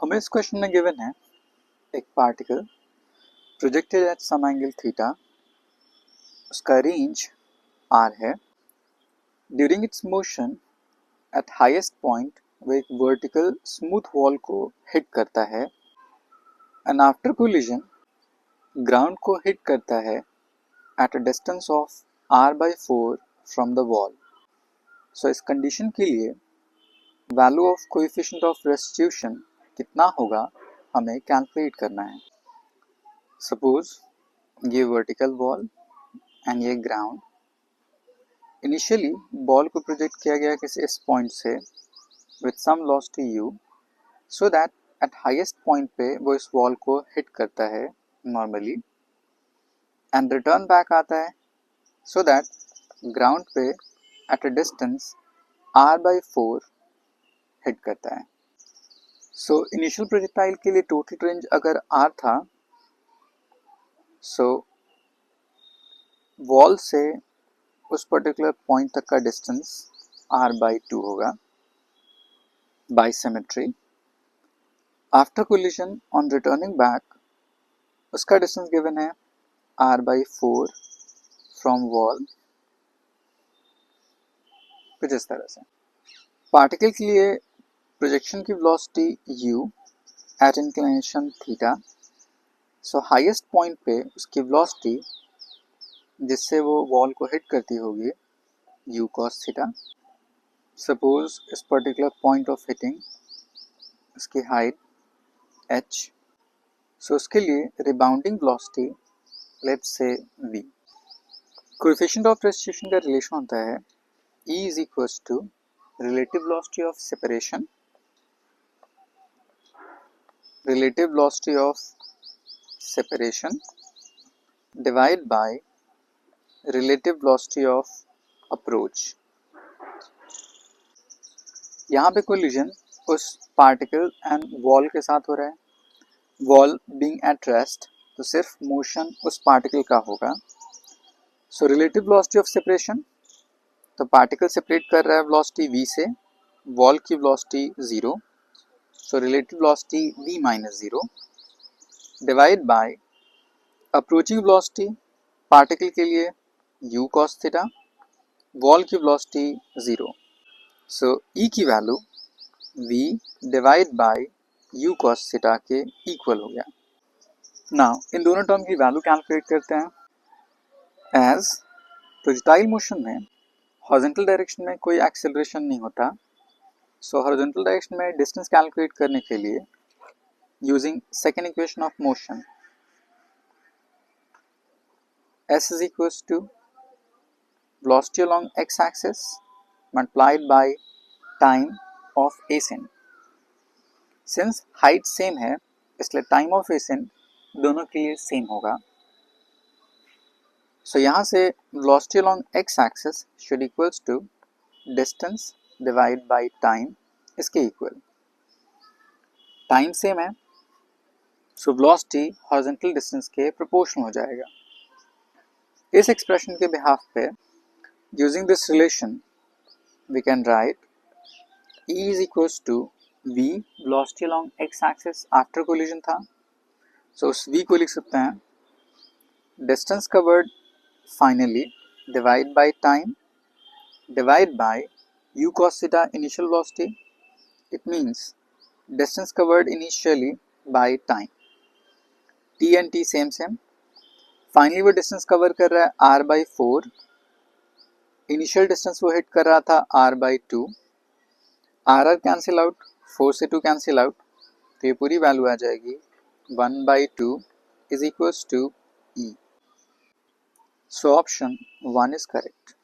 हमें इस क्वेश्चन में गिवन है एक particle projected at some angle theta, उसका रेंज r है। During its motion at highest point वो एक वर्टिकल स्मूथ वॉल को हिट करता है एंड आफ्टर कोलिजन ग्राउंड को हिट करता है at a distance of r/4 from the wall. So इस कंडीशन के लिए value of coefficient of restitution कितना होगा हमें कैलकुलेट करना है। सपोज ये वर्टिकल वॉल एंड ये ग्राउंड। इनिशियली बॉल को प्रोजेक्ट किया गया किसी इस पॉइंट से with some velocity u, so that at highest point पे वो इस वॉल को हिट करता है नॉर्मली एंड रिटर्न बैक आता है, सो दैट ग्राउंड पे eight a distance r/4 hit करता है। सो इनिशियल प्रोजेक्टाइल के लिए टोटल रेंज अगर r था, सो वॉल से उस पर्टिकुलर पॉइंट तक का डिस्टेंस r/2 होगा by symmetry. After collision on returning back उसका डिस्टेंस गिवन है r/4 फ्रॉम वॉल। कुछ इस तरह से पार्टिकल के लिए प्रोजेक्शन की velocity u at inclination theta. So highest point पे उसकी वेलोसिटी जिससे वो वॉल को हिट करती होगी u cos थीटा। सपोज इस पर्टिकुलर पॉइंट ऑफ हिटिंग उसकी हाइट h, सो उसके लिए rebounding velocity let's say v। Coefficient of restitution का रिलेशन होता है E is equals to relative velocity of separation divided by relative velocity of approach। यहाँ पे collision उस पार्टिकल एंड वॉल के साथ हो रहा है। वॉल बीइंग एट रेस्ट तो सिर्फ मोशन उस पार्टिकल का होगा। So relative velocity of separation, तो पार्टिकल सेपरेट कर रहा है वेलोसिटी v से, वॉल की velocity 0, so relative velocity v minus 0 divide by approaching velocity particle के लिए u cos थीटा, वॉल की वेलोसिटी 0, सो e की value v divide by u cos theta के इक्वल हो गया। नाउ इन दोनों टर्म की वैल्यू कैलकुलेट करते हैं। एज प्रोजेक्टाइल मोशन में हॉरिजॉन्टल डायरेक्शन में कोई एक्सेलरेशन नहीं होता, सो हॉरिजॉन्टल डायरेक्शन में डिस्टेंस कैलकुलेट करने के लिए using second equation of motion s is equals to velocity along x axis multiplied by time of ascent। Since height same है इसलिए टाइम ऑफ ascent दोनों के लिए सेम होगा। सो यहाँ से velocity along x axis should equals to distance divided by time इसके equal. Time same है सो velocity हॉरिजॉन्टल डिस्टेंस के प्रोपोर्शनल हो जाएगा। इस एक्सप्रेशन के बिहाफ पे using this relation we can write E is equals to v velocity along x axis after collision था, so उस v को लिख सकते हैं distance covered finally divide by time divide by u cos theta initial velocity. It means distance covered initially by time, t and t same same. Finally वो distance cover कर रहा है r/4, इनिशियल डिस्टेंस वो hit कर रहा था r/2, r cancel out, 4 से 2 cancel out, तो ये पूरी वैल्यू आ जाएगी 1/2 is equals to e। So option 1 is correct.